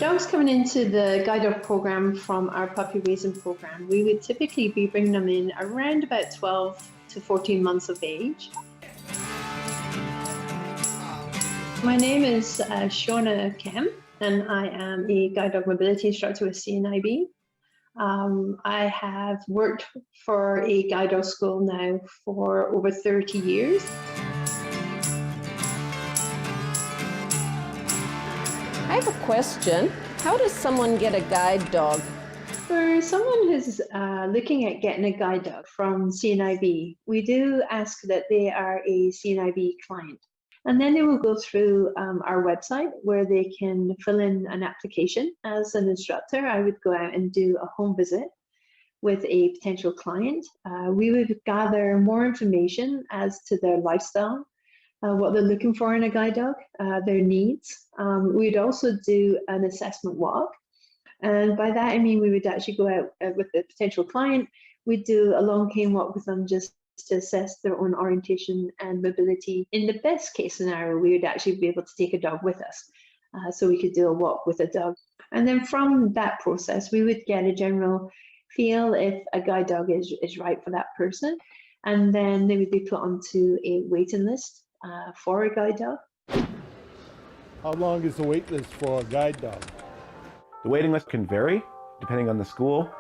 Dogs coming into the guide dog program from our puppy raising program, we would typically be bringing them in around about 12 to 14 months of age. My name is Shauna Kemp, and I am a guide dog mobility instructor with CNIB. I have worked for a guide dog school now for over 30 years. I have a question. How does someone get a guide dog? For someone who's looking at getting a guide dog from CNIB, we do ask that they are a CNIB client. And then they will go through our website where they can fill in an application. As an instructor, I would go out and do a home visit with a potential client. We would gather more information as to their lifestyle, what they're looking for in a guide dog, their needs. We'd also do an assessment walk. And by that, I mean, we would actually go out with the potential client. We'd do a long cane walk with them just to assess their own orientation and mobility. In the best case scenario, we would actually be able to take a dog with us. So we could do a walk with a dog. And then from that process, we would get a general feel if a guide dog is right for that person. And then they would be put onto a waiting list for a guide dog. How long is the wait list for a guide dog? The waiting list can vary depending on the school.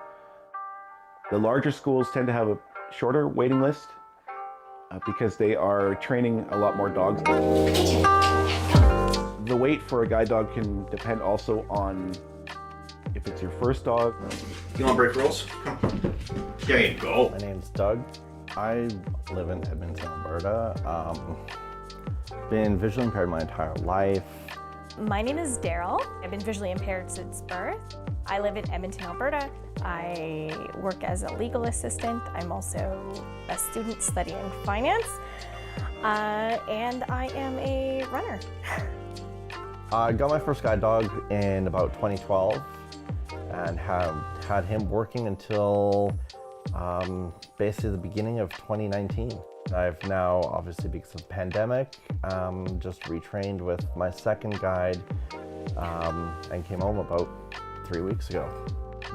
The larger schools tend to have a shorter waiting list because they are training a lot more dogs. The wait for a guide dog can depend also on if it's your first dog. You want break rules? There you go. My name's Doug. I live in Edmonton, Alberta. Been visually impaired my entire life. My name is Daryl. I've been visually impaired since birth. I live in Edmonton, Alberta. I work as a legal assistant. I'm also a student studying finance, and I am a runner. I got my first guide dog in about 2012 and have had him working until basically the beginning of 2019. I've now, obviously because of the pandemic, just retrained with my second guide and came home about 3 weeks ago.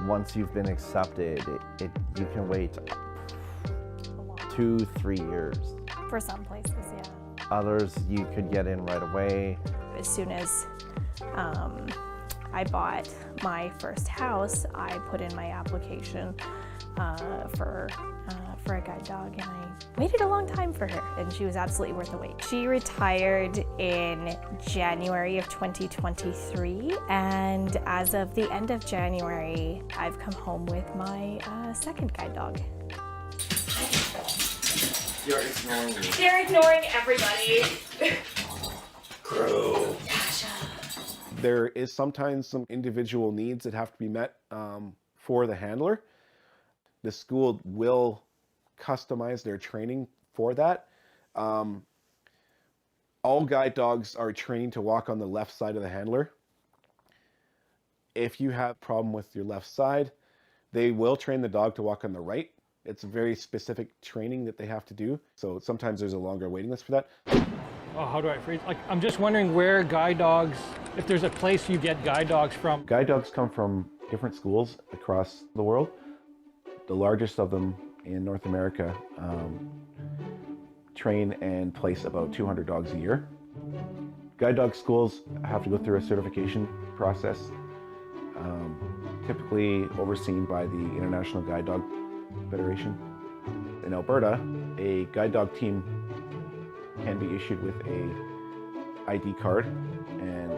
Once you've been accepted, you can wait 2-3 years. For some places, yeah. Others, you could get in right away. As soon as I bought my first house, I put in my application for a guide dog, and I waited a long time for her, and she was absolutely worth the wait. She retired in January of 2023, and as of the end of January, I've come home with my second guide dog. You're ignoring me. They're ignoring everybody. Crow. There is sometimes some individual needs that have to be met for the handler. The school will customize their training for that. All guide dogs are trained to walk on the left side of the handler. If you have a problem with your left side, they will train the dog to walk on the right. It's a very specific training that they have to do. So sometimes there's a longer waiting list for that. Oh, how do I phrase? Like, I'm just wondering where guide dogs, if there's a place you get guide dogs from. Guide dogs come from different schools across the world. The largest of them in North America train and place about 200 dogs a year. Guide dog schools have to go through a certification process, typically overseen by the International Guide Dog Federation. In Alberta, a guide dog team can be issued with a ID card, and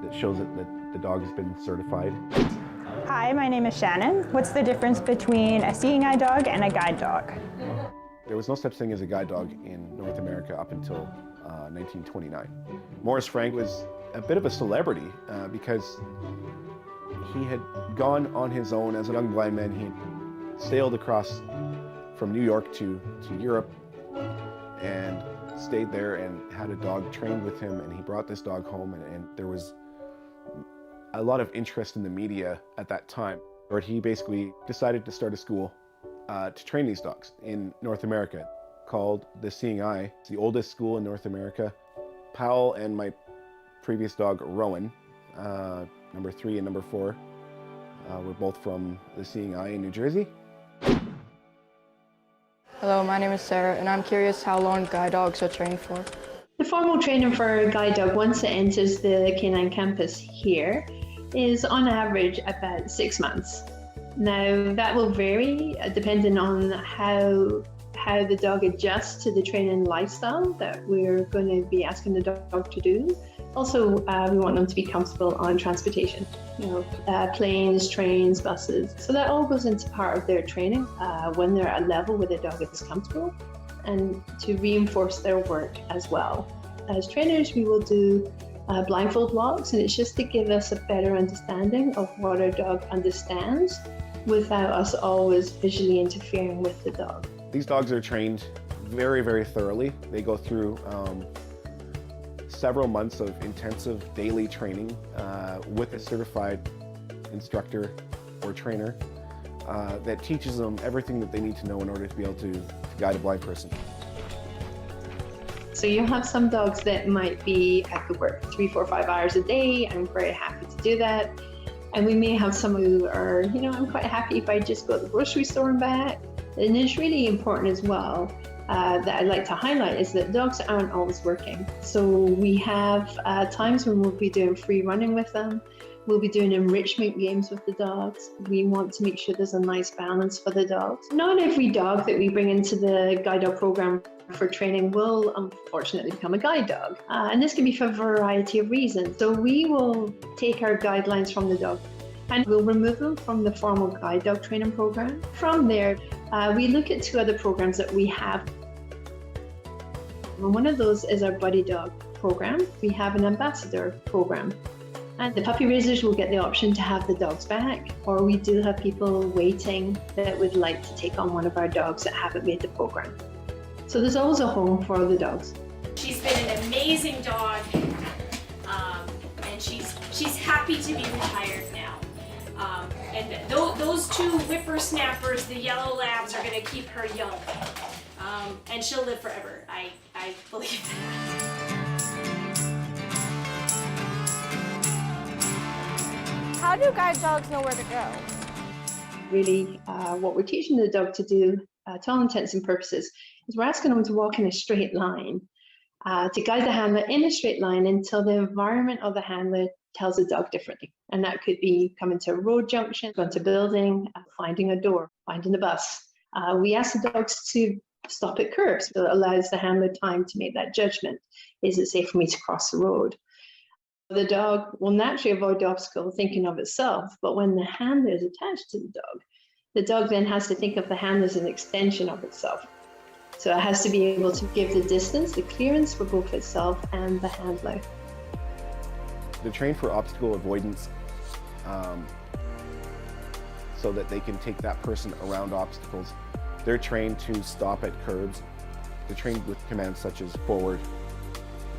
that shows that the dog has been certified. Hi, my name is Shannon. What's the difference between a seeing eye dog and a guide dog? There was no such thing as a guide dog in North America up until 1929. Maurice Frank was a bit of a celebrity because he had gone on his own as a young blind man. He sailed across from New York to Europe and stayed there and had a dog trained with him, and he brought this dog home, and there was a lot of interest in the media at that time, where he basically decided to start a school to train these dogs in North America called the Seeing Eye. It's the oldest school in North America. Powell and my previous dog, Rowan, Number 3 and number 4 were both from the Seeing Eye in New Jersey. Hello, my name is Sarah, and I'm curious how long guide dogs are trained for. The formal training for a guide dog, once it enters the canine campus here, is on average about 6 months. Now, that will vary depending on how the dog adjusts to the training lifestyle that we're going to be asking the dog to do. Also, we want them to be comfortable on transportation, planes, trains, buses. So that all goes into part of their training when they're at a level where the dog is comfortable, and to reinforce their work as well. As trainers, we will do blindfold walks, and it's just to give us a better understanding of what our dog understands without us always visually interfering with the dog. These dogs are trained very, very thoroughly. They go through several months of intensive daily training with a certified instructor or trainer that teaches them everything that they need to know in order to be able to guide a blind person. So you have some dogs that might be at the work 3, 4, 5 hours a day. I'm very happy to do that. And we may have some who are, I'm quite happy if I just go to the grocery store and back. And it's really important as well that I'd like to highlight is that dogs aren't always working. So we have times when we'll be doing free running with them. We'll be doing enrichment games with the dogs. We want to make sure there's a nice balance for the dogs. Not every dog that we bring into the guide dog program for training will unfortunately become a guide dog. And this can be for a variety of reasons. So we will take our guidelines from the dog and we'll remove them from the formal guide dog training program. From there, we look at 2 other programs that we have. And one of those is our buddy dog program. We have an ambassador program. And the puppy raisers will get the option to have the dogs back, or we do have people waiting that would like to take on one of our dogs that haven't made the program. So there's always a home for the dogs. She's been an amazing dog, and she's happy to be retired now. And those 2 whippersnappers, the yellow labs, are going to keep her young, and she'll live forever. I believe that. How do guide dogs know where to go? Really, what we're teaching the dog to do, to all intents and purposes, is we're asking them to walk in a straight line, to guide the handler in a straight line until the environment of the handler tells the dog differently. And that could be coming to a road junction, going to a building, finding a door, finding a bus. We ask the dogs to stop at curbs, so it allows the handler time to make that judgment. Is it safe for me to cross the road? The dog will naturally avoid the obstacle thinking of itself, but when the handler is attached to the dog then has to think of the handler as an extension of itself. So it has to be able to give the distance, the clearance for both itself and the handler. They're trained for obstacle avoidance so that they can take that person around obstacles. They're trained to stop at curbs. They're trained with commands such as forward,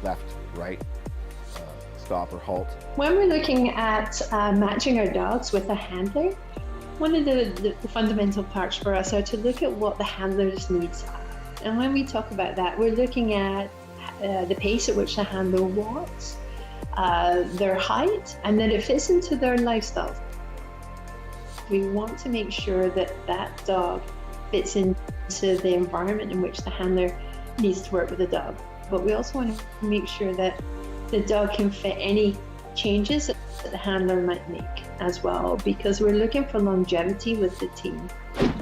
left, right, stop or halt. When we're looking at matching our dogs with a handler, one of the fundamental parts for us are to look at what the handler's needs are. And when we talk about that, we're looking at the pace at which the handler walks, their height, and that it fits into their lifestyle. We want to make sure that that dog fits into the environment in which the handler needs to work with the dog. But we also want to make sure that the dog can fit any changes that the handler might make as well, because we're looking for longevity with the team.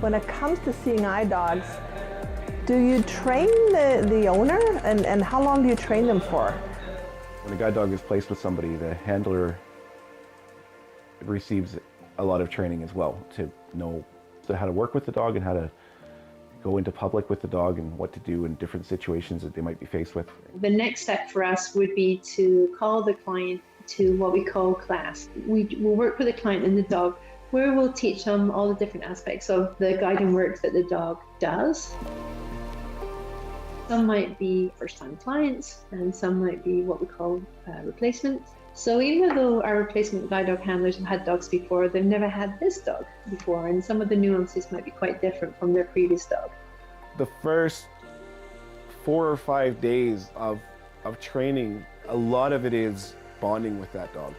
When it comes to seeing eye dogs, do you train the owner, and how long do you train them for? When a guide dog is placed with somebody, the handler receives a lot of training as well to know how to work with the dog and how to go into public with the dog and what to do in different situations that they might be faced with. The next step for us would be to call the client to what we call class. We will work with the client and the dog, where we'll teach them all the different aspects of the guiding work that the dog does. Some might be first-time clients, and some might be what we call replacements. So even though our replacement guide dog handlers have had dogs before, they've never had this dog before, and some of the nuances might be quite different from their previous dog. The first 4 or 5 days of training, a lot of it is bonding with that dog.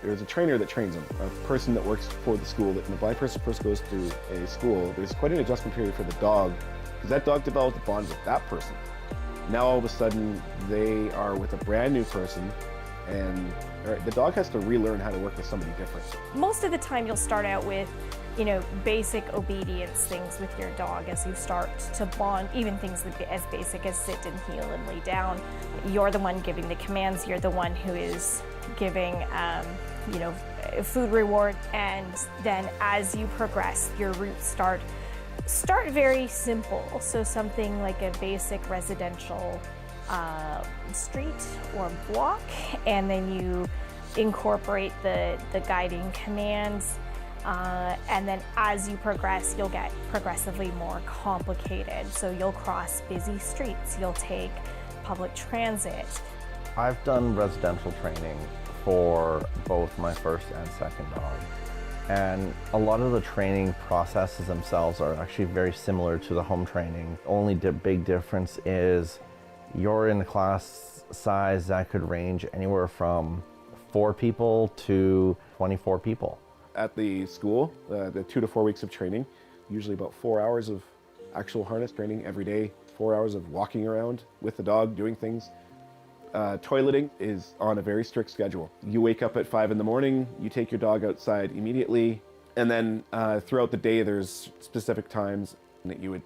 there's a trainer that trains them, a person that works for the school. That when a blind person first goes to a school, there's quite an adjustment period for the dog, because that dog develops a bond with that person. Now all of a sudden they are with a brand new person, and the dog has to relearn how to work with somebody different. Most of the time you'll start out with, basic obedience things with your dog as you start to bond, even things as basic as sit and heel and lay down. You're the one giving the commands, you're the one who is giving, food reward, and then as you progress, your routes start very simple. So something like a basic residential street or block, and then you incorporate the guiding commands. And then as you progress, you'll get progressively more complicated. So you'll cross busy streets, you'll take public transit. I've done residential training for both my first and second dog. And a lot of the training processes themselves are actually very similar to the home training. Only big difference is you're in a class size that could range anywhere from 4 people to 24 people. At the school, the 2 to 4 weeks of training, usually about 4 hours of actual harness training every day, 4 hours of walking around with the dog, doing things. Toileting is on a very strict schedule. You wake up at 5 in the morning, you take your dog outside immediately, and then throughout the day there's specific times that you would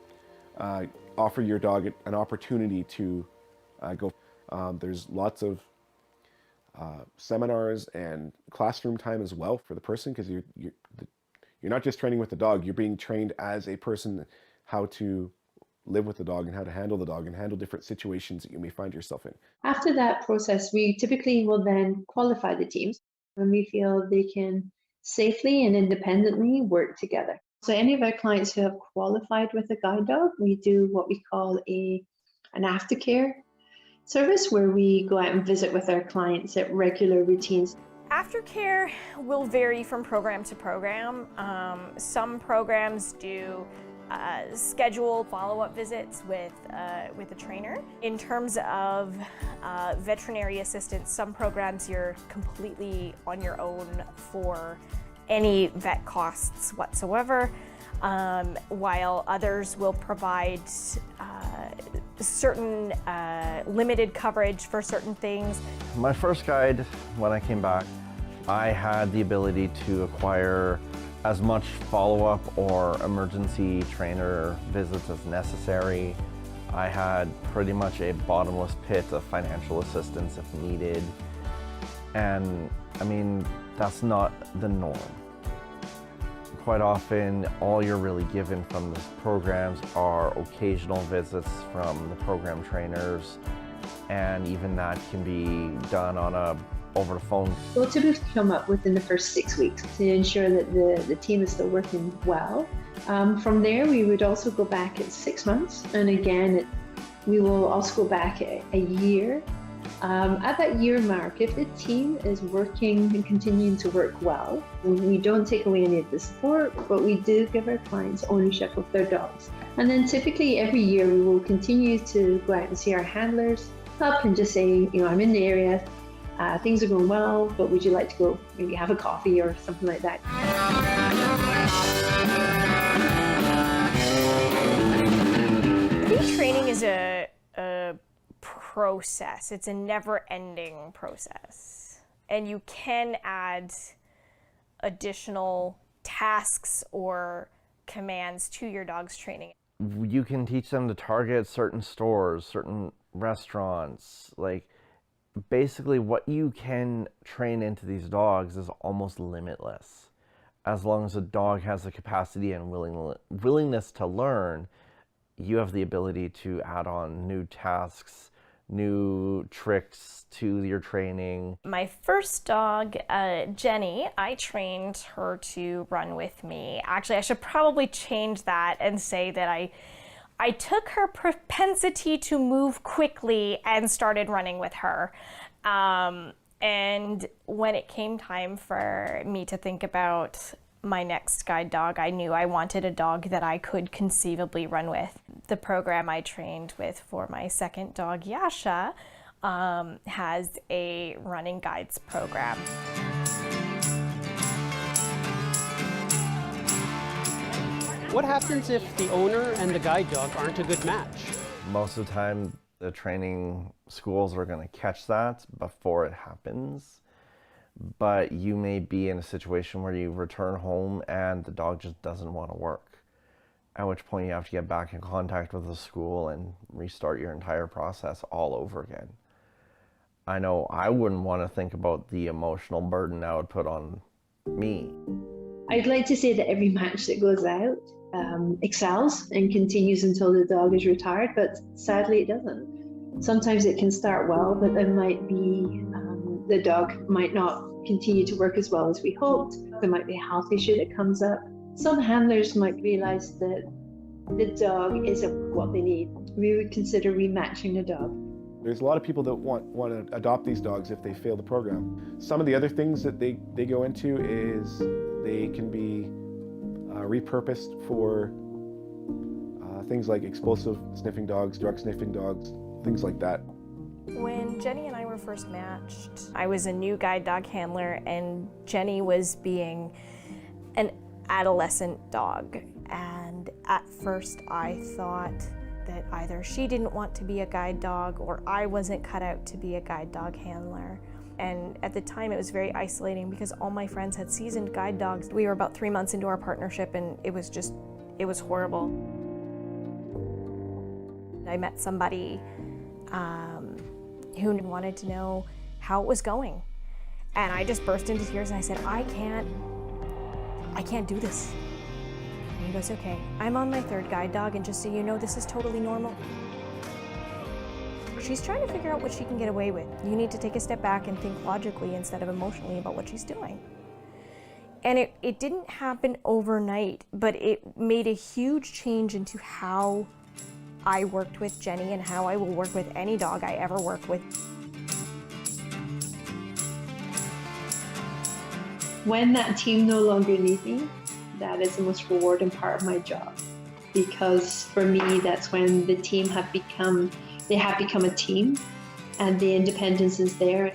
offer your dog an opportunity to go. There's lots of seminars and classroom time as well for the person, because you're not just training with the dog, you're being trained as a person how to live with the dog and how to handle the dog and handle different situations that you may find yourself in. After that process, we typically will then qualify the teams when we feel they can safely and independently work together. So any of our clients who have qualified with a guide dog, we do what we call an aftercare service, where we go out and visit with our clients at regular routines. Aftercare will vary from program to program. Some programs do scheduled follow-up visits with a trainer. In terms of veterinary assistance, some programs you're completely on your own for any vet costs whatsoever, while others will provide certain limited coverage for certain things. My first guide, when I came back, I had the ability to acquire as much follow-up or emergency trainer visits as necessary. I had pretty much a bottomless pit of financial assistance if needed. And I mean, that's not the norm. Quite often, all you're really given from the programs are occasional visits from the program trainers, and even that can be done over the phone. We'll typically come up within the first 6 weeks to ensure that the team is still working well. From there, we would also go back at 6 months, and again, we will also go back a year. At that year mark, if the team is working and continuing to work well, we don't take away any of the support, but we do give our clients ownership of their dogs. And then typically every year we will continue to go out and see our handlers up and just say, I'm in the area, things are going well, but would you like to go maybe have a coffee or something like that? I think training is a process. It's a never-ending process. And you can add additional tasks or commands to your dog's training. You can teach them to target certain stores, certain restaurants. Like, basically what you can train into these dogs is almost limitless. As long as a dog has the capacity and willingness to learn, you have the ability to add on new tasks, new tricks to your training. My first dog, Jenny, I trained her to run with me. Actually, I should probably change that and say that I took her propensity to move quickly and started running with her. And when it came time for me to think about my next guide dog, I knew I wanted a dog that I could conceivably run with. The program I trained with for my second dog, Yasha, has a running guides program. What happens if the owner and the guide dog aren't a good match? Most of the time, the training schools are going to catch that before it happens. But you may be in a situation where you return home and the dog just doesn't want to work. At which point you have to get back in contact with the school and restart your entire process all over again. I know I wouldn't want to think about the emotional burden that would put on me. I'd like to say that every match that goes out excels and continues until the dog is retired, but sadly it doesn't. Sometimes it can start well, but there might be, the dog might not continue to work as well as we hoped. There might be a health issue that comes up. Some handlers might realize that the dog isn't what they need. We would consider rematching the dog. There's a lot of people that want to adopt these dogs if they fail the program. Some of the other things that they go into is they can be repurposed for things like explosive sniffing dogs, drug sniffing dogs, things like that. When Jenny and I were first matched, I was a new guide dog handler and Jenny was being an adolescent dog. And at first I thought that either she didn't want to be a guide dog or I wasn't cut out to be a guide dog handler. And at the time it was very isolating because all my friends had seasoned guide dogs. We were about 3 months into our partnership and it was horrible. I met somebody who wanted to know how it was going. And I just burst into tears and I said, I can't do this. And he goes, okay, I'm on my 3rd guide dog and just so you know, this is totally normal. She's trying to figure out what she can get away with. You need to take a step back and think logically instead of emotionally about what she's doing. And it didn't happen overnight, but it made a huge change into how I worked with Jenny and how I will work with any dog I ever work with. When that team no longer needs me, that is the most rewarding part of my job. Because for me, that's when the team have become a team and the independence is there.